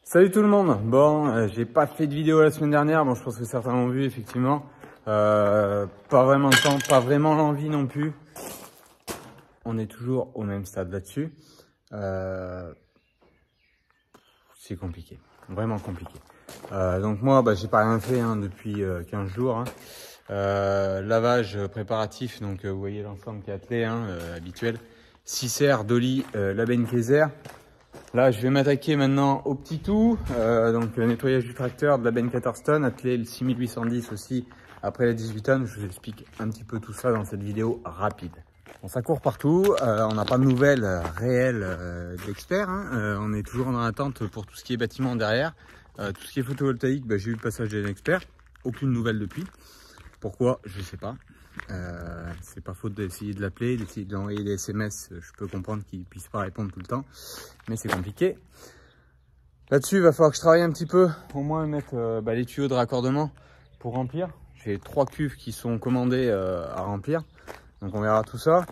Salut tout le monde. Bon, j'ai pas fait de vidéo la semaine dernière. Bon, je pense que certains l'ont vu effectivement. Pas vraiment le temps, pas vraiment l'envie non plus. On est toujours au même stade là-dessus. C'est compliqué, vraiment compliqué. Donc moi, j'ai pas rien fait depuis 15 jours. Lavage préparatif, donc vous voyez l'ensemble qui est attelé, habituel. 6 R, Dolly, Laben-Kaiser. Là, je vais m'attaquer maintenant au petit tout, donc nettoyage du tracteur de la benne 14 tonnes, attelé le 6810 aussi après les 18 tonnes. Je vous explique un petit peu tout ça dans cette vidéo rapide. Bon, ça court partout, on n'a pas de nouvelles réelles d'experts, on est toujours en attente pour tout ce qui est bâtiment derrière. Tout ce qui est photovoltaïque, j'ai eu le passage d'un expert, aucune nouvelle depuis. Pourquoi? Je sais pas. C'est pas faute d'essayer de l'appeler, d'essayer de lui envoyer des SMS. Je peux comprendre qu'il puisse pas répondre tout le temps, mais c'est compliqué. Là-dessus, il va falloir que je travaille un petit peu, au moins mettre les tuyaux de raccordement pour remplir. J'ai 3 cuves qui sont commandées à remplir, donc on verra tout ça.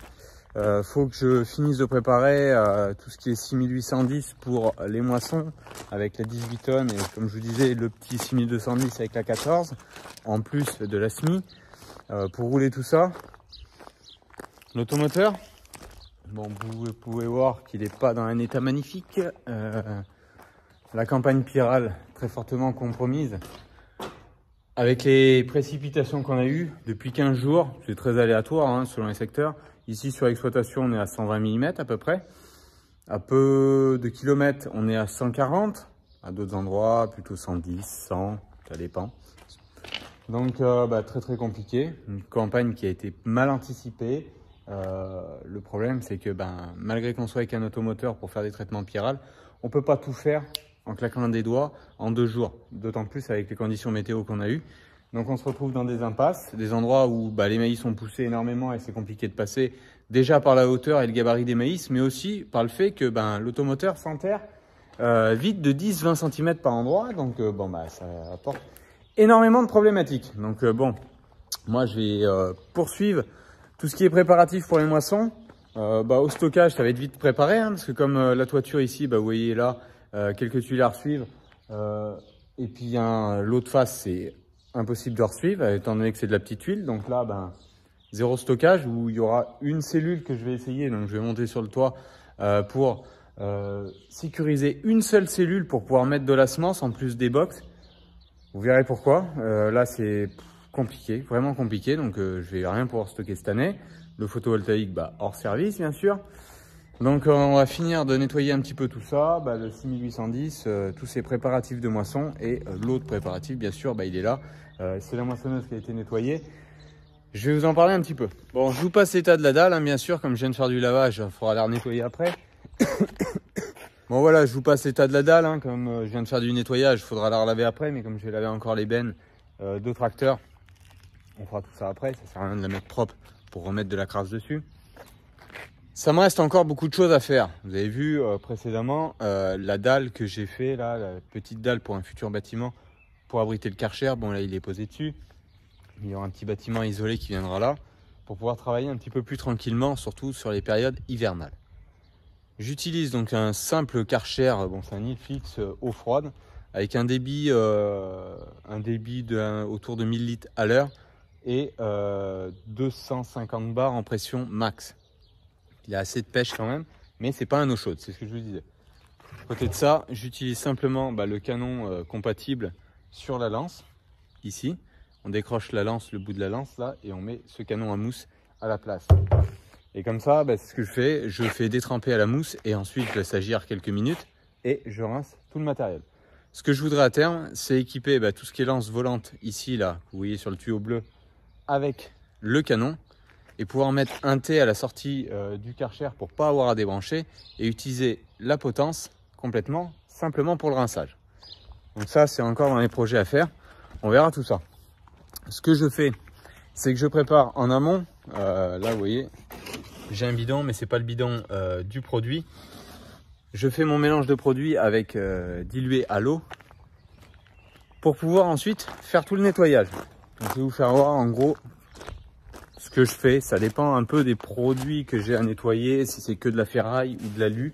Faut que je finisse de préparer tout ce qui est 6810 pour les moissons avec la 18 tonnes et comme je vous disais le petit 6210 avec la 14 en plus de la SMI. Pour rouler tout ça, l'automoteur, bon, vous pouvez voir qu'il n'est pas dans un état magnifique. La campagne pyrale très fortement compromise avec les précipitations qu'on a eues depuis 15 jours. C'est très aléatoire selon les secteurs. Ici sur l'exploitation on est à 120 mm à peu près. À peu de kilomètres on est à 140. À d'autres endroits plutôt 110, 100, ça dépend. Donc très compliqué, une campagne qui a été mal anticipée. Le problème c'est que malgré qu'on soit avec un automoteur pour faire des traitements pyrales, on peut pas tout faire en claquant des doigts en 2 jours, d'autant plus avec les conditions météo qu'on a eues. Donc on se retrouve dans des impasses, des endroits où les maïs sont poussés énormément et c'est compliqué de passer, déjà par la hauteur et le gabarit des maïs, mais aussi par le fait que l'automoteur s'enterre vite de 10-20 cm par endroit, donc ça apporte énormément de problématiques. Donc moi je vais poursuivre tout ce qui est préparatif pour les moissons. Au stockage ça va être vite préparé, parce que comme la toiture ici, vous voyez là, quelques tuiles à resuivre, et puis l'autre face c'est impossible de resuivre étant donné que c'est de la petite tuile. Donc là zéro stockage, où il y aura une cellule que je vais essayer, donc je vais monter sur le toit pour sécuriser une seule cellule pour pouvoir mettre de la semence en plus des box. Vous verrez pourquoi. Là, c'est compliqué, vraiment compliqué. Donc, je vais rien pouvoir stocker cette année. Le photovoltaïque, hors service, bien sûr. Donc, on va finir de nettoyer un petit peu tout ça. Le 6810, tous ces préparatifs de moisson. Et l'autre préparatif, bien sûr, il est là. C'est la moissonneuse qui a été nettoyée. Je vais vous en parler un petit peu. Bon, je vous passe l'état de la dalle, bien sûr. Comme je viens de faire du lavage, il faudra la nettoyer après. Bon voilà, je vous passe l'état de la dalle, comme je viens de faire du nettoyage, il faudra la relaver après, mais comme je vais laver encore les bennes de tracteur, on fera tout ça après, ça sert à rien de la mettre propre pour remettre de la crasse dessus. Ça me reste encore beaucoup de choses à faire. Vous avez vu précédemment la dalle que j'ai fait, là, la petite dalle pour un futur bâtiment pour abriter le Karcher. Bon là il est posé dessus, il y aura un petit bâtiment isolé qui viendra là pour pouvoir travailler un petit peu plus tranquillement, surtout sur les périodes hivernales. J'utilise donc un simple Karcher, c'est un nid fixe eau froide avec un débit autour de 1000 litres à l'heure et 250 bars en pression max. Il y a assez de pêche quand même, mais c'est pas un eau chaude, c'est ce que je vous disais. À côté de ça, j'utilise simplement le canon compatible sur la lance, ici. On décroche la lance, le bout de la lance là, et on met ce canon à mousse à la place. Et comme ça, c'est ce que je fais détremper à la mousse et ensuite je laisse agir quelques minutes et je rince tout le matériel. Ce que je voudrais à terme, c'est équiper tout ce qui est lance volante ici, là, vous voyez sur le tuyau bleu, avec le canon et pouvoir mettre un T à la sortie du Karcher pour pas avoir à débrancher et utiliser la potence complètement, simplement pour le rinçage. Donc ça, c'est encore dans les projets à faire. On verra tout ça. Ce que je fais, c'est que je prépare en amont, là vous voyez, j'ai un bidon, mais c'est pas le bidon du produit. Je fais mon mélange de produits avec dilué à l'eau pour pouvoir ensuite faire tout le nettoyage. Donc, je vais vous faire voir en gros ce que je fais. Ça dépend un peu des produits que j'ai à nettoyer, si c'est que de la ferraille ou de l'alu,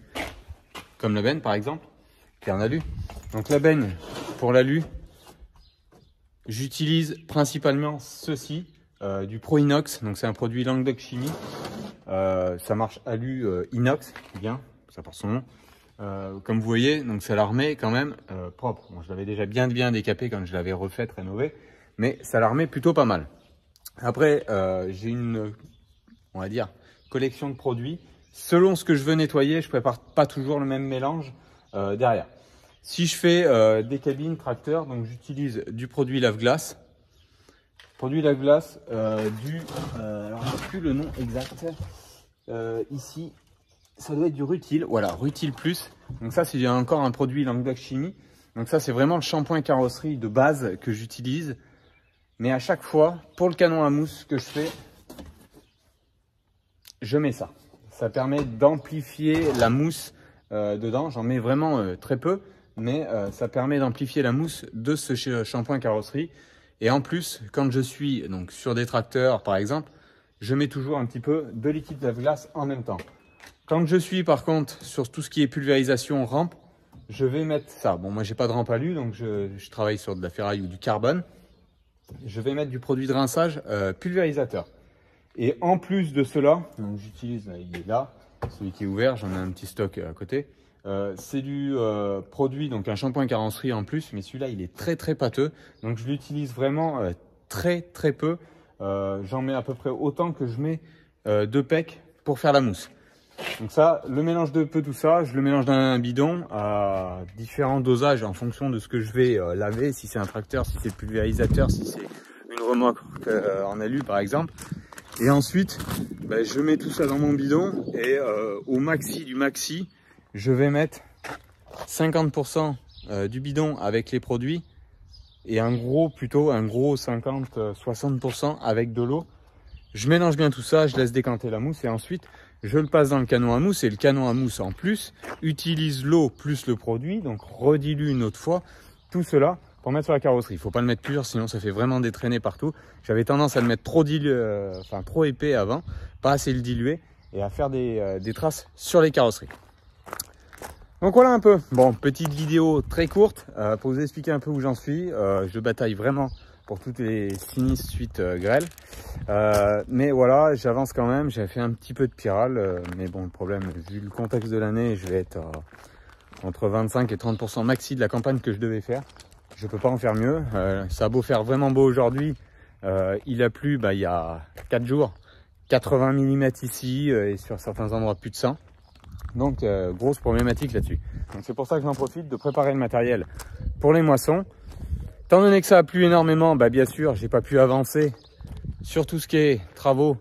comme le benne par exemple. qui est en alu. Donc la benne pour l'alu, j'utilise principalement ceci, du Pro Inox. Donc c'est un produit Languedoc Chimie. Ça marche alu inox, bien, ça porte son nom. Comme vous voyez, donc ça la remet quand même propre. Bon, je l'avais déjà bien décapé quand je l'avais refaite, rénové, mais ça la remet plutôt pas mal. Après, j'ai une, on va dire, collection de produits. Selon ce que je veux nettoyer, je prépare pas toujours le même mélange derrière. Si je fais des cabines tracteurs, donc j'utilise du produit lave-glace. Produit lave-glace alors je sais plus le nom exact. Ici, ça doit être du Rutil. Voilà, Rutil Plus. Donc ça, c'est encore un produit Languedoc Chimie. Donc ça, c'est vraiment le shampoing carrosserie de base que j'utilise. Mais à chaque fois, pour le canon à mousse que je fais, je mets ça. Ça permet d'amplifier la mousse dedans. J'en mets vraiment très peu, mais ça permet d'amplifier la mousse de ce shampoing carrosserie. Et en plus, quand je suis donc sur des tracteurs, par exemple, je mets toujours un petit peu de liquide lave-glace en même temps. Quand je suis par contre sur tout ce qui est pulvérisation, rampe, je vais mettre ça. Bon, moi j'ai pas de rampe alu, donc je travaille sur de la ferraille ou du carbone. Je vais mettre du produit de rinçage pulvérisateur. Et en plus de cela, donc j'utilise, il est là, celui qui est ouvert, j'en ai un petit stock à côté. C'est du produit, donc un shampoing carrosserie en plus, mais celui-là il est très pâteux. Donc je l'utilise vraiment très peu. J'en mets à peu près autant que je mets de PEC pour faire la mousse. Donc ça, le mélange de tout ça, je le mélange dans un bidon à différents dosages en fonction de ce que je vais laver, si c'est un tracteur, si c'est le pulvérisateur, si c'est une remorque en alu par exemple. Et ensuite, je mets tout ça dans mon bidon et au maxi du maxi, je vais mettre 50% du bidon avec les produits et un gros 50-60% avec de l'eau. Je mélange bien tout ça, je laisse décanter la mousse et ensuite je le passe dans le canon à mousse et le canon à mousse en plus utilise l'eau plus le produit, donc redilue une autre fois tout cela pour mettre sur la carrosserie. Il ne faut pas le mettre pur, sinon ça fait vraiment des traînées partout. J'avais tendance à le mettre trop épais avant, pas assez le diluer et à faire des traces sur les carrosseries. Donc voilà un peu. Bon, petite vidéo très courte pour vous expliquer un peu où j'en suis. Je bataille vraiment pour toutes les sinistres suites grêles. Mais voilà, j'avance quand même. J'ai fait un petit peu de pyrale. Mais bon, le problème, vu le contexte de l'année, je vais être entre 25 et 30% maxi de la campagne que je devais faire. Je peux pas en faire mieux. Ça a beau faire vraiment beau aujourd'hui. Il a plu il y a 4 jours. 80 mm ici et sur certains endroits plus de 100. Donc grosse problématique là-dessus. Donc c'est pour ça que j'en profite de préparer le matériel pour les moissons. Étant donné que ça a plu énormément, bien sûr, j'ai pas pu avancer sur tout ce qui est travaux,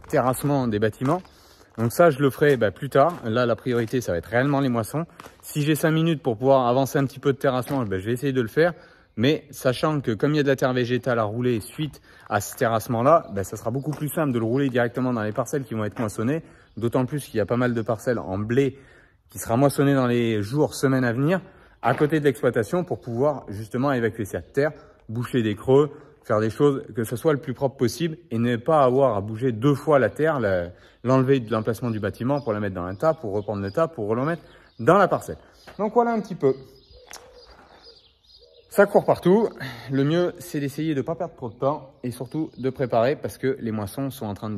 terrassement des bâtiments. Donc ça, je le ferai plus tard. Là, la priorité, ça va être réellement les moissons. Si j'ai 5 minutes pour pouvoir avancer un petit peu de terrassement, je vais essayer de le faire. Mais sachant que comme il y a de la terre végétale à rouler suite à ce terrassement-là, ça sera beaucoup plus simple de le rouler directement dans les parcelles qui vont être moissonnées. D'autant plus qu'il y a pas mal de parcelles en blé qui sera moissonné dans les jours, semaines à venir, à côté de l'exploitation pour pouvoir justement évacuer cette terre, boucher des creux, faire des choses que ce soit le plus propre possible et ne pas avoir à bouger 2 fois la terre, l'enlever de l'emplacement du bâtiment pour la mettre dans un tas, pour reprendre le tas, pour le remettre dans la parcelle. Donc voilà un petit peu. Ça court partout. Le mieux, c'est d'essayer de ne pas perdre trop de temps et surtout de préparer parce que les moissons sont en train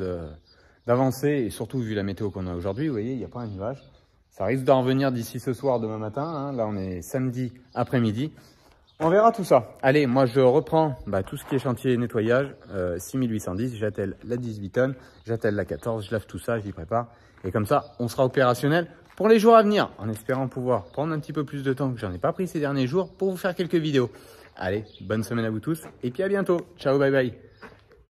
d'avancer et surtout vu la météo qu'on a aujourd'hui, vous voyez, il n'y a pas un nuage. Ça risque d'en revenir d'ici ce soir, demain matin. Hein. Là, on est samedi après-midi. On verra tout ça. Allez, moi, je reprends tout ce qui est chantier et nettoyage. 6810, j'attelle la 18 tonnes, j'attelle la 14, je lave tout ça, j'y prépare. Et comme ça, on sera opérationnel pour les jours à venir, en espérant pouvoir prendre un petit peu plus de temps que j'en ai pas pris ces derniers jours pour vous faire quelques vidéos. Allez, bonne semaine à vous tous et puis à bientôt. Ciao, bye bye.